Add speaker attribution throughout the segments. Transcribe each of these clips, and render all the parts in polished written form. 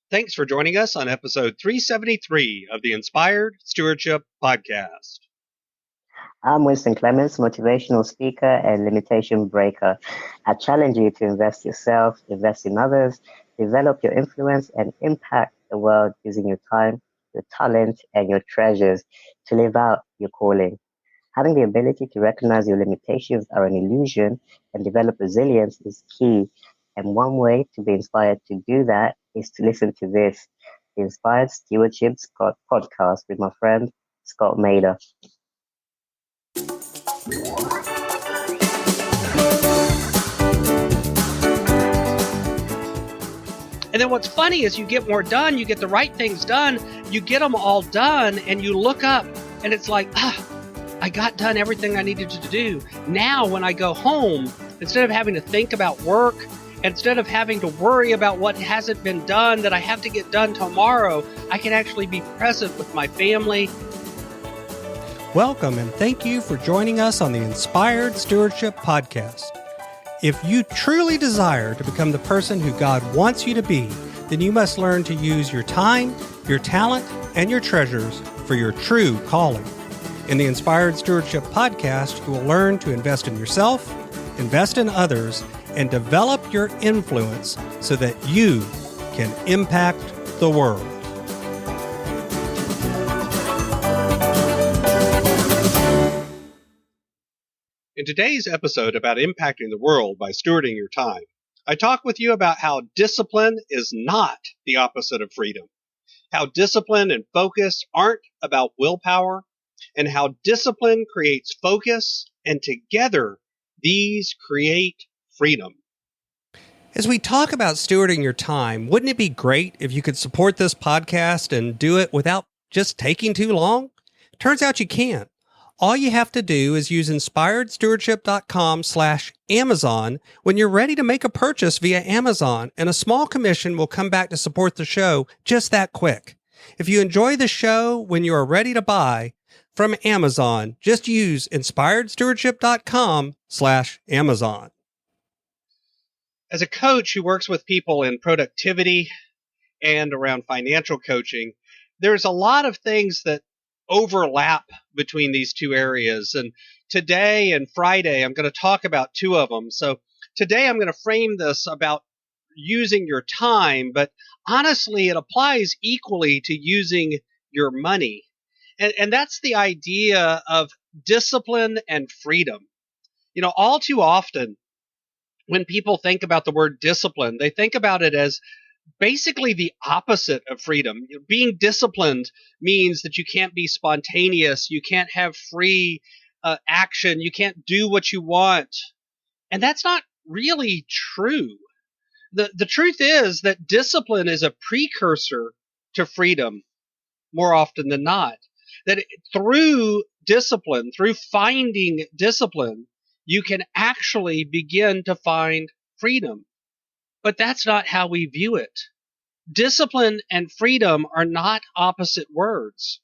Speaker 1: Thanks for joining us on episode 373 of the Inspired Stewardship Podcast.
Speaker 2: I'm Winston Clements, motivational speaker and limitation breaker. I challenge you to invest yourself, invest in others, develop your influence, and impact the world using your time, your talent, and your treasures to live out your calling. Having the ability to recognize your limitations are an illusion and develop resilience is key. And one way to be inspired to do that is to listen to this, the Inspired Stewardship podcast with my friend Scott Mader.
Speaker 1: And then what's funny is you get more done, you get the right things done, you get them all done, and you look up and it's like, I got done everything I needed to do. Now when I go home, instead of having to think about work, instead of having to worry about what hasn't been done that I have to get done tomorrow, I can actually be present with my family.
Speaker 3: Welcome and thank you for joining us on the Inspired Stewardship Podcast. If you truly desire to become the person who God wants you to be, then you must learn to use your time, your talent, and your treasures for your true calling. In the Inspired Stewardship Podcast, you will learn to invest in yourself, invest in others, and develop your influence so that you can impact the world.
Speaker 1: In today's episode about impacting the world by stewarding your time, I talk with you about how discipline is not the opposite of freedom, how discipline and focus aren't about willpower, and how discipline creates focus, and together these create freedom.
Speaker 3: As we talk about stewarding your time, wouldn't it be great if you could support this podcast and do it without just taking too long? Turns out you can't. All you have to do is use inspiredstewardship.com/Amazon when you're ready to make a purchase via Amazon, and a small commission will come back to support the show just that quick. If you enjoy the show when you are ready to buy from Amazon, just use inspiredstewardship.com/Amazon.
Speaker 1: As a coach who works with people in productivity and around financial coaching, there's a lot of things that overlap between these two areas. And today and Friday, I'm going to talk about two of them. So today I'm going to frame this about using your time, but honestly, it applies equally to using your money. And that's the idea of discipline and freedom. You know, all too often, when people think about the word discipline, they think about it as basically the opposite of freedom. Being disciplined means that you can't be spontaneous, you can't have free action, you can't do what you want. And that's not really true. The truth is that discipline is a precursor to freedom more often than not. That through discipline, through finding discipline, you can actually begin to find freedom. But that's not how we view it. Discipline and freedom are not opposite words.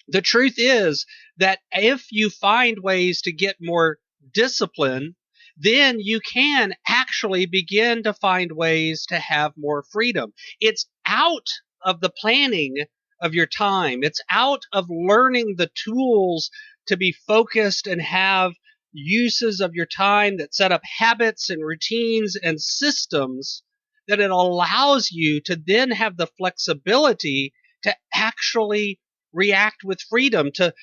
Speaker 1: The truth is that if you find ways to get more discipline, then you can actually begin to find ways to have more freedom. It's out of the planning of your time. It's out of learning the tools to be focused and have uses of your time that set up habits and routines and systems that it allows you to then have the flexibility to actually react with freedom, to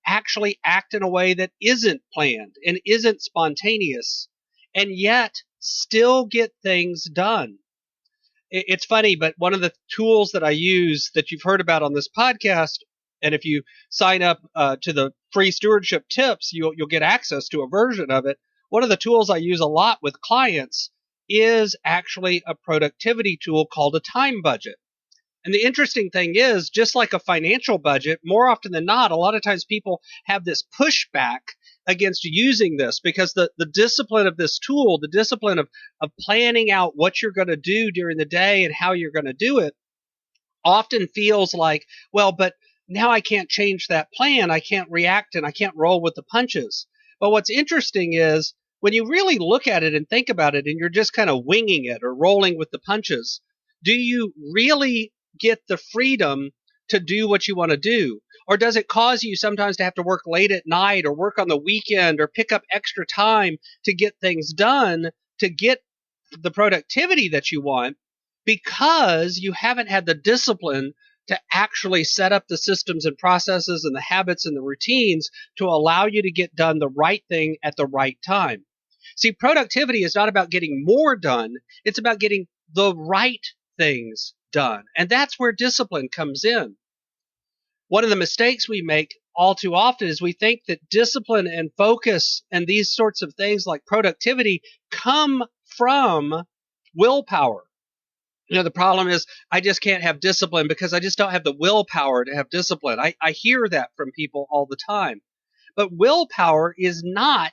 Speaker 1: actually act in a way that isn't planned and isn't spontaneous, and yet still get things done. It's funny, but one of the tools that I use that you've heard about on this podcast, and if you sign up to the free stewardship tips, you'll get access to a version of it. One of the tools I use a lot with clients is actually a productivity tool called a time budget. And the interesting thing is, just like a financial budget, more often than not, a lot of times people have this pushback against using this because the discipline of this tool, the discipline of planning out what you're going to do during the day and how you're going to do it, often feels like, well, but now I can't change that plan. I can't react and I can't roll with the punches. But what's interesting is when you really look at it and think about it and you're just kind of winging it or rolling with the punches, Do you really get the freedom to do what you want to do? Or does it cause you sometimes to have to work late at night or work on the weekend or pick up extra time to get things done, to get the productivity that you want, because you haven't had the discipline to actually set up the systems and processes and the habits and the routines to allow you to get done the right thing at the right time? See, productivity is not about getting more done. It's about getting the right things done. And that's where discipline comes in. One of the mistakes we make all too often is we think that discipline and focus and these sorts of things like productivity come from willpower. The problem is I just can't have discipline because I just don't have the willpower to have discipline. I hear that from people all the time. But willpower is not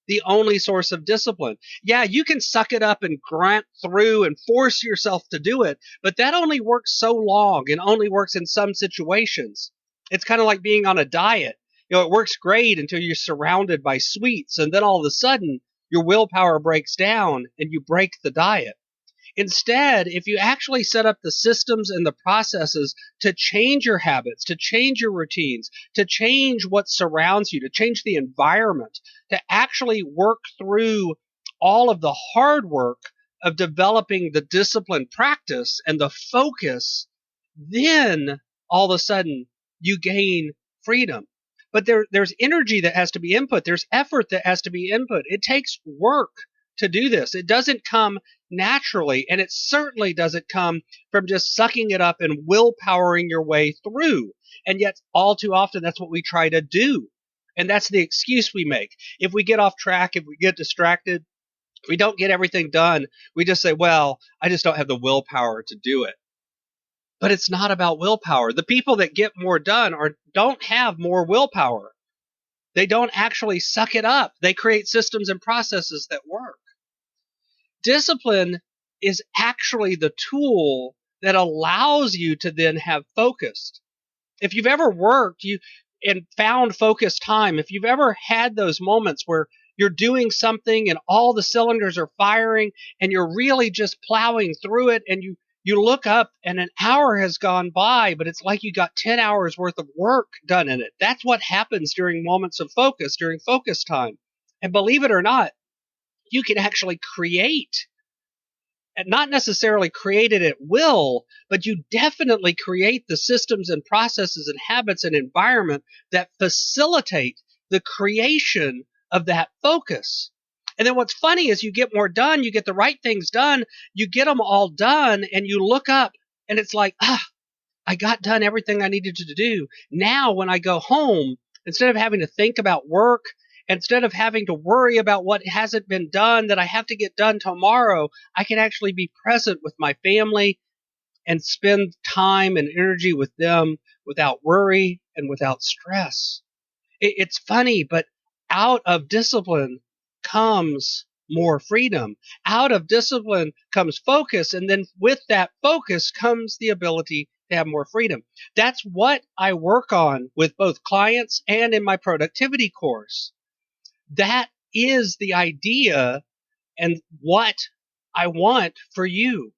Speaker 1: the only source of discipline. Yeah, you can suck it up and grunt through and force yourself to do it, but that only works so long and only works in some situations. It's kind of like being on a diet. It works great until you're surrounded by sweets, and then all of a sudden your willpower breaks down and you break the diet. Instead, if you actually set up the systems and the processes to change your habits, to change your routines, to change what surrounds you, to change the environment, to actually work through all of the hard work of developing the discipline practice and the focus, then all of a sudden you gain freedom. But there's energy that has to be input. There's effort that has to be input. It takes work to do this. It doesn't come naturally, and it certainly doesn't come from just sucking it up and willpowering your way through. And yet, all too often, that's what we try to do. And that's the excuse we make. If we get off track, if we get distracted, if we don't get everything done, we just say, well, I just don't have the willpower to do it. But it's not about willpower. The people that get more done don't have more willpower. They don't actually suck it up. They create systems and processes that work. Discipline is actually the tool that allows you to then have focused. If you've ever worked and found focused time, if you've ever had those moments where you're doing something and all the cylinders are firing and you're really just plowing through it, and you look up and an hour has gone by, but it's like you got 10 hours worth of work done in it. That's what happens during moments of focus, during focus time. And believe it or not, you can actually create, and not necessarily create it at will, but you definitely create the systems and processes and habits and environment that facilitate the creation of that focus. And then what's funny is you get more done, you get the right things done, you get them all done, and you look up and it's like, I got done everything I needed to do. Now when I go home, instead of having to think about work, instead of having to worry about what hasn't been done that I have to get done tomorrow, I can actually be present with my family and spend time and energy with them without worry and without stress. It's funny, but out of discipline comes more freedom. Out of discipline comes focus, and then with that focus comes the ability to have more freedom. That's what I work on with both clients and in my productivity course. That is the idea and what I want for you.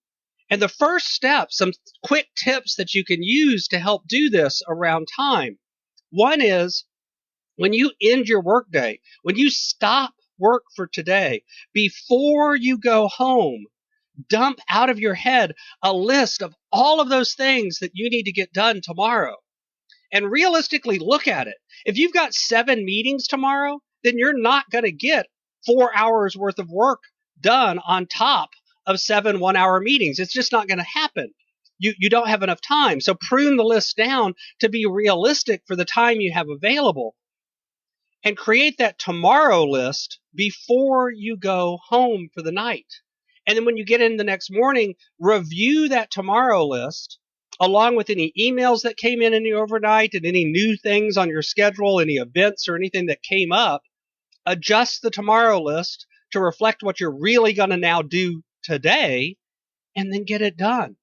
Speaker 1: And the first step, some quick tips that you can use to help do this around time. One is when you end your workday, when you stop work for today, before you go home, dump out of your head a list of all of those things that you need to get done tomorrow. And realistically look at it. If you've got 7 meetings tomorrow, then you're not going to get 4 hours worth of work done on top of 7 one-hour meetings. It's just not going to happen. You don't have enough time. So prune the list down to be realistic for the time you have available. And create that tomorrow list before you go home for the night. And then when you get in the next morning, review that tomorrow list along with any emails that came in the overnight and any new things on your schedule, any events or anything that came up. Adjust the tomorrow list to reflect what you're really going to now do today, and then get it done.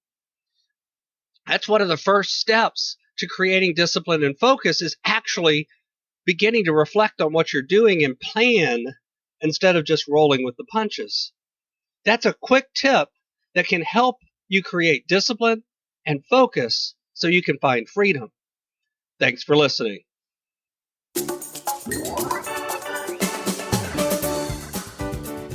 Speaker 1: That's one of the first steps to creating discipline and focus, is actually beginning to reflect on what you're doing and plan instead of just rolling with the punches. That's a quick tip that can help you create discipline and focus so you can find freedom. Thanks for listening.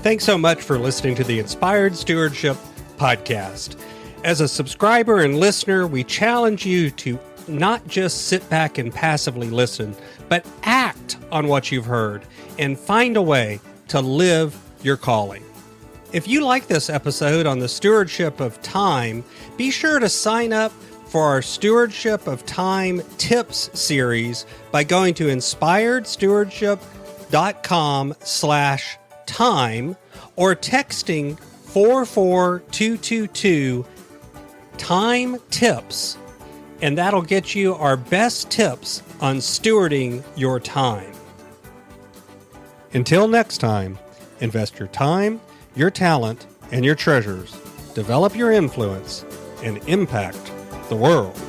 Speaker 3: Thanks so much for listening to the Inspired Stewardship Podcast. As a subscriber and listener, we challenge you to not just sit back and passively listen, but act on what you've heard and find a way to live your calling. If you like this episode on the stewardship of time, be sure to sign up for our Stewardship of Time Tips series by going to inspiredstewardship.com/time or texting 44222 time tips, and that'll get you our best tips on stewarding your time. Until next time, invest your time, your talent, and your treasures. Develop your influence and impact the world.